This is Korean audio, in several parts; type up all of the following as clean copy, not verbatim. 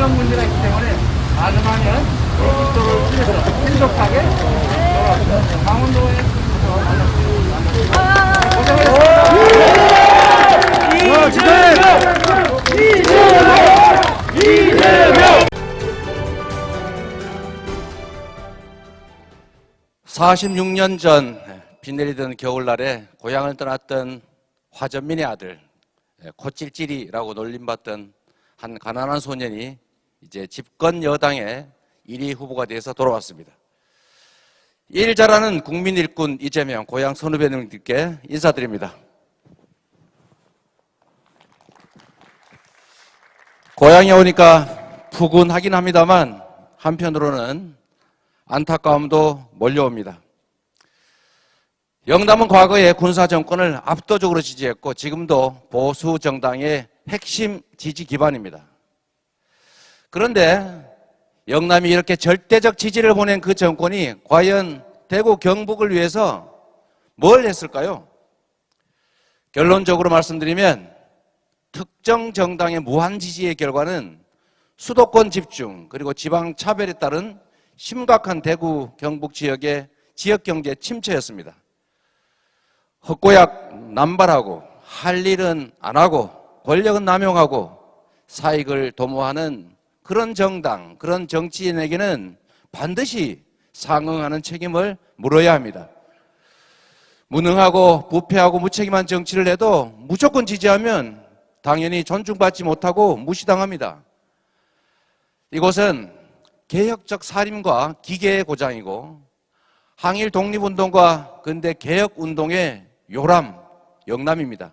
중요한 문제가 있기 때문에 가능하면 이쪽을 통해서 신속하게 돌아옵니다. 강원도에 이재명! 46년 전 비 내리던 겨울날에 고향을 떠났던 화전민의 아들 코찔찔이라고 놀림받던 한 가난한 소년이 이제 집권 여당의 1위 후보가 돼서 돌아왔습니다. 일 잘하는 국민 일꾼 이재명 고향 선후배님들께 인사드립니다. 고향에 오니까 푸근하긴 합니다만 한편으로는 안타까움도 몰려옵니다. 영남은 과거에 군사정권을 압도적으로 지지했고 지금도 보수 정당의 핵심 지지 기반입니다. 그런데 영남이 이렇게 절대적 지지를 보낸 그 정권이 과연 대구 경북을 위해서 뭘 했을까요? 결론적으로 말씀드리면 특정 정당의 무한 지지의 결과는 수도권 집중 그리고 지방 차별에 따른 심각한 대구 경북 지역의 지역경제 침체였습니다. 헛고약 남발하고 할 일은 안 하고 권력은 남용하고 사익을 도모하는 그런 정당, 그런 정치인에게는 반드시 상응하는 책임을 물어야 합니다. 무능하고 부패하고 무책임한 정치를 해도 무조건 지지하면 당연히 존중받지 못하고 무시당합니다. 이곳은 개혁적 살림과 기계의 고장이고 항일 독립운동과 근대 개혁운동의 요람, 영남입니다.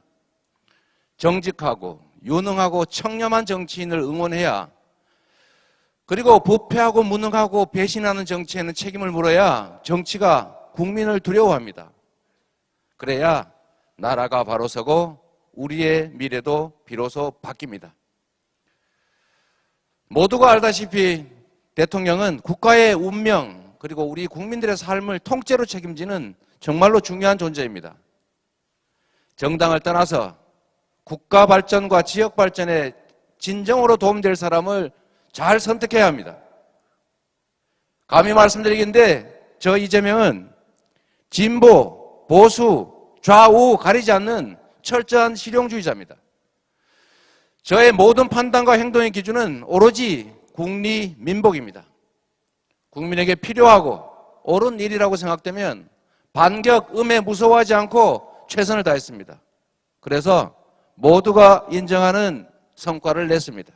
정직하고 유능하고 청렴한 정치인을 응원해야 그리고 부패하고 무능하고 배신하는 정치에는 책임을 물어야 정치가 국민을 두려워합니다. 그래야 나라가 바로 서고 우리의 미래도 비로소 바뀝니다. 모두가 알다시피 대통령은 국가의 운명 그리고 우리 국민들의 삶을 통째로 책임지는 정말로 중요한 존재입니다. 정당을 떠나서 국가 발전과 지역 발전에 진정으로 도움될 사람을 잘 선택해야 합니다. 감히 말씀드리긴데 저 이재명은 진보, 보수, 좌우 가리지 않는 철저한 실용주의자입니다. 저의 모든 판단과 행동의 기준은 오로지 국리 민복입니다. 국민에게 필요하고 옳은 일이라고 생각되면 반격, 음해 무서워하지 않고 최선을 다했습니다. 그래서 모두가 인정하는 성과를 냈습니다.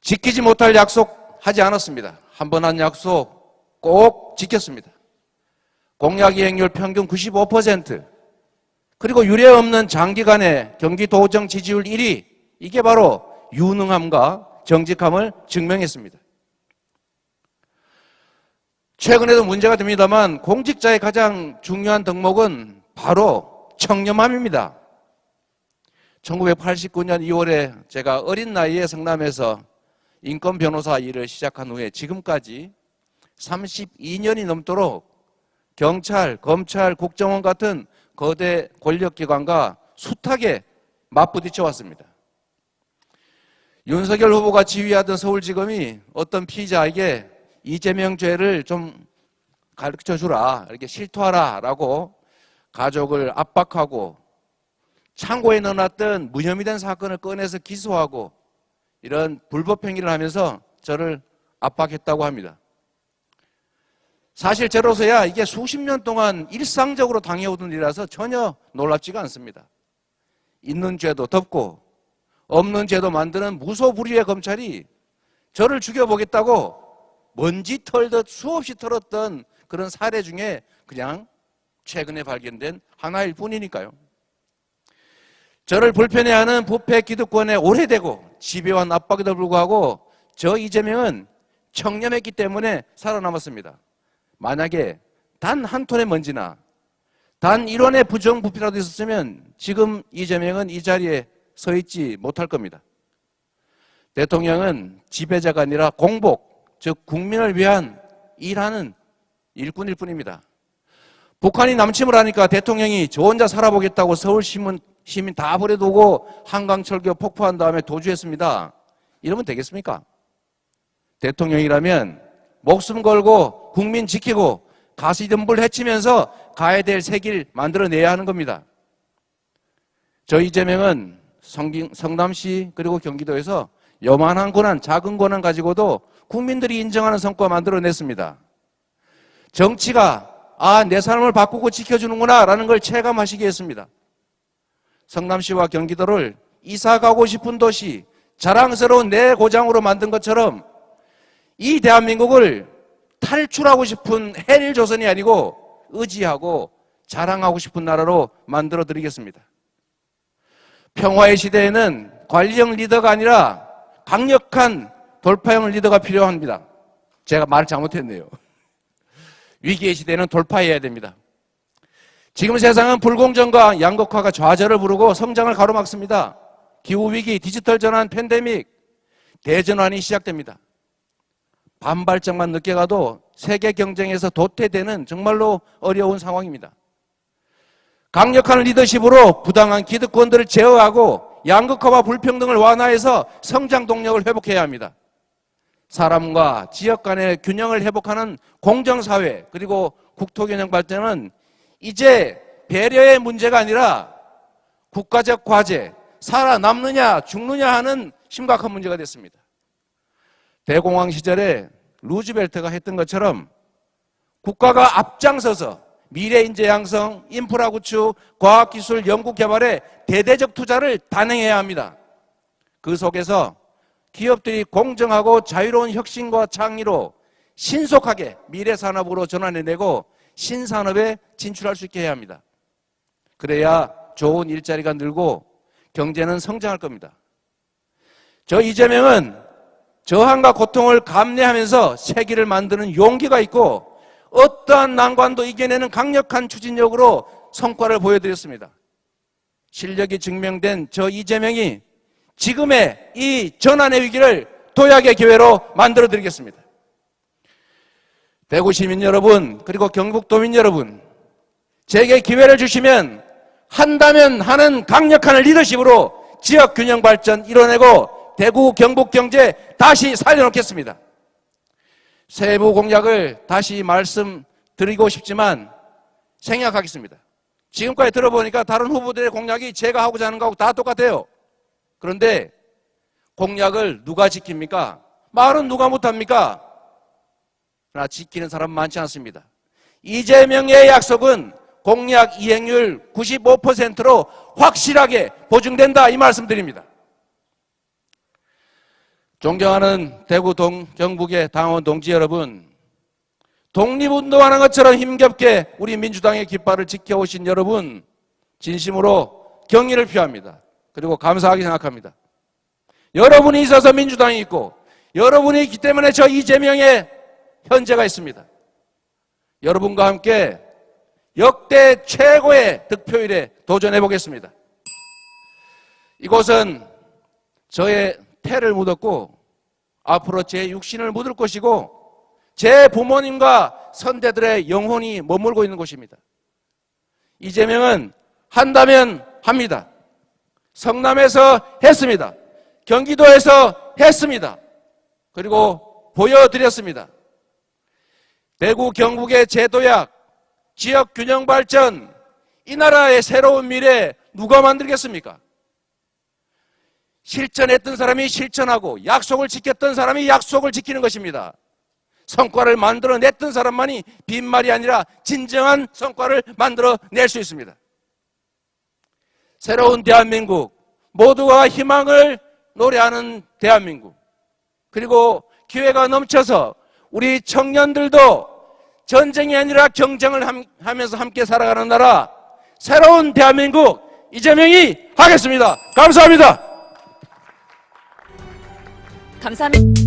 지키지 못할 약속 하지 않았습니다. 한 번 한 약속 꼭 지켰습니다. 공약 이행률 평균 95%, 그리고 유례없는 장기간의 경기도정 지지율 1위, 이게 바로 유능함과 정직함을 증명했습니다. 최근에도 문제가 됩니다만 공직자의 가장 중요한 덕목은 바로 청렴함입니다. 1989년 2월에 제가 어린 나이에 성남에서 인권 변호사 일을 시작한 후에 지금까지 32년이 넘도록 경찰, 검찰, 국정원 같은 거대 권력기관과 숱하게 맞부딪혀 왔습니다. 윤석열 후보가 지휘하던 서울지검이 어떤 피의자에게 이재명 죄를 좀 가르쳐주라, 이렇게 실토하라 라고 가족을 압박하고 창고에 넣어놨던 무혐의 된 사건을 꺼내서 기소하고 이런 불법 행위를 하면서 저를 압박했다고 합니다. 사실 저로서야 이게 수십 년 동안 일상적으로 당해오던 일이라서 전혀 놀랍지가 않습니다. 있는 죄도 덮고 없는 죄도 만드는 무소불위의 검찰이 저를 죽여보겠다고 먼지 털듯 수없이 털었던 그런 사례 중에 그냥 최근에 발견된 하나일 뿐이니까요. 저를 불편해하는 부패 기득권에 오래되고 지배와 압박에도 불구하고 저 이재명은 청렴했기 때문에 살아남았습니다. 만약에 단 한 톤의 먼지나 단 1원의 부정부패라도 있었으면 지금 이재명은 이 자리에 서 있지 못할 겁니다. 대통령은 지배자가 아니라 공복, 즉 국민을 위한 일하는 일꾼일 뿐입니다. 북한이 남침을 하니까 대통령이 저 혼자 살아보겠다고 서울 시민 다 버려두고 한강철교 폭파한 다음에 도주했습니다. 이러면 되겠습니까? 대통령이라면 목숨 걸고 국민 지키고 가시덤불 헤치면서 가야 될 새 길 만들어내야 하는 겁니다. 저 이재명은 성남시 그리고 경기도에서 요만한 권한, 작은 권한 가지고도 국민들이 인정하는 성과 만들어냈습니다. 정치가 내 삶을 바꾸고 지켜주는구나 라는 걸 체감하시게 했습니다. 성남시와 경기도를 이사 가고 싶은 도시, 자랑스러운 내 고장으로 만든 것처럼 이 대한민국을 탈출하고 싶은 헬조선이 아니고 의지하고 자랑하고 싶은 나라로 만들어 드리겠습니다. 평화의 시대에는 관리형 리더가 아니라 강력한 돌파형 리더가 필요합니다. 제가 말을 잘못했네요. 위기의 시대는 돌파해야 됩니다. 지금 세상은 불공정과 양극화가 좌절을 부르고 성장을 가로막습니다. 기후위기, 디지털 전환, 팬데믹, 대전환이 시작됩니다. 반발짝만 늦게 가도 세계 경쟁에서 도태되는 정말로 어려운 상황입니다. 강력한 리더십으로 부당한 기득권들을 제어하고 양극화와 불평등을 완화해서 성장 동력을 회복해야 합니다. 사람과 지역 간의 균형을 회복하는 공정사회 그리고 국토균형 발전은 이제 배려의 문제가 아니라 국가적 과제, 살아남느냐 죽느냐 하는 심각한 문제가 됐습니다. 대공황 시절에 루즈벨트가 했던 것처럼 국가가 앞장서서 미래 인재 양성, 인프라 구축, 과학기술 연구 개발에 대대적 투자를 단행해야 합니다. 그 속에서 기업들이 공정하고 자유로운 혁신과 창의로 신속하게 미래 산업으로 전환해내고 신산업에 진출할 수 있게 해야 합니다. 그래야 좋은 일자리가 늘고 경제는 성장할 겁니다. 저 이재명은 저항과 고통을 감내하면서 세기를 만드는 용기가 있고 어떠한 난관도 이겨내는 강력한 추진력으로 성과를 보여드렸습니다. 실력이 증명된 저 이재명이 지금의 이 전환의 위기를 도약의 기회로 만들어드리겠습니다. 대구 시민 여러분 그리고 경북도민 여러분, 제게 기회를 주시면 한다면 하는 강력한 리더십으로 지역 균형 발전 이뤄내고 대구 경북 경제 다시 살려놓겠습니다. 세부 공약을 다시 말씀드리고 싶지만 생략하겠습니다. 지금까지 들어보니까 다른 후보들의 공약이 제가 하고자 하는 거하고 다 똑같아요. 그런데 공약을 누가 지킵니까? 말은 누가 못합니까? 그러나 지키는 사람 많지 않습니다. 이재명의 약속은 공약 이행률 95%로 확실하게 보증된다 이 말씀드립니다. 존경하는 대구 경북의 당원 동지 여러분, 독립운동하는 것처럼 힘겹게 우리 민주당의 깃발을 지켜오신 여러분 진심으로 경의를 표합니다. 그리고 감사하게 생각합니다. 여러분이 있어서 민주당이 있고 여러분이 있기 때문에 저 이재명의 현재가 있습니다. 여러분과 함께 역대 최고의 득표율에 도전해 보겠습니다. 이곳은 저의 태를 묻었고 앞으로 제 육신을 묻을 곳이고 제 부모님과 선대들의 영혼이 머물고 있는 곳입니다. 이재명은 한다면 합니다. 성남에서 했습니다. 경기도에서 했습니다. 그리고 보여드렸습니다. 대구 경북의 재도약, 지역 균형 발전, 이 나라의 새로운 미래 누가 만들겠습니까? 실천했던 사람이 실천하고 약속을 지켰던 사람이 약속을 지키는 것입니다. 성과를 만들어냈던 사람만이 빈말이 아니라 진정한 성과를 만들어낼 수 있습니다. 새로운 대한민국, 모두가 희망을 노래하는 대한민국, 그리고 기회가 넘쳐서 우리 청년들도 전쟁이 아니라 경쟁을 하면서 함께 살아가는 나라, 새로운 대한민국 이재명이 하겠습니다. 감사합니다. 감사합니다.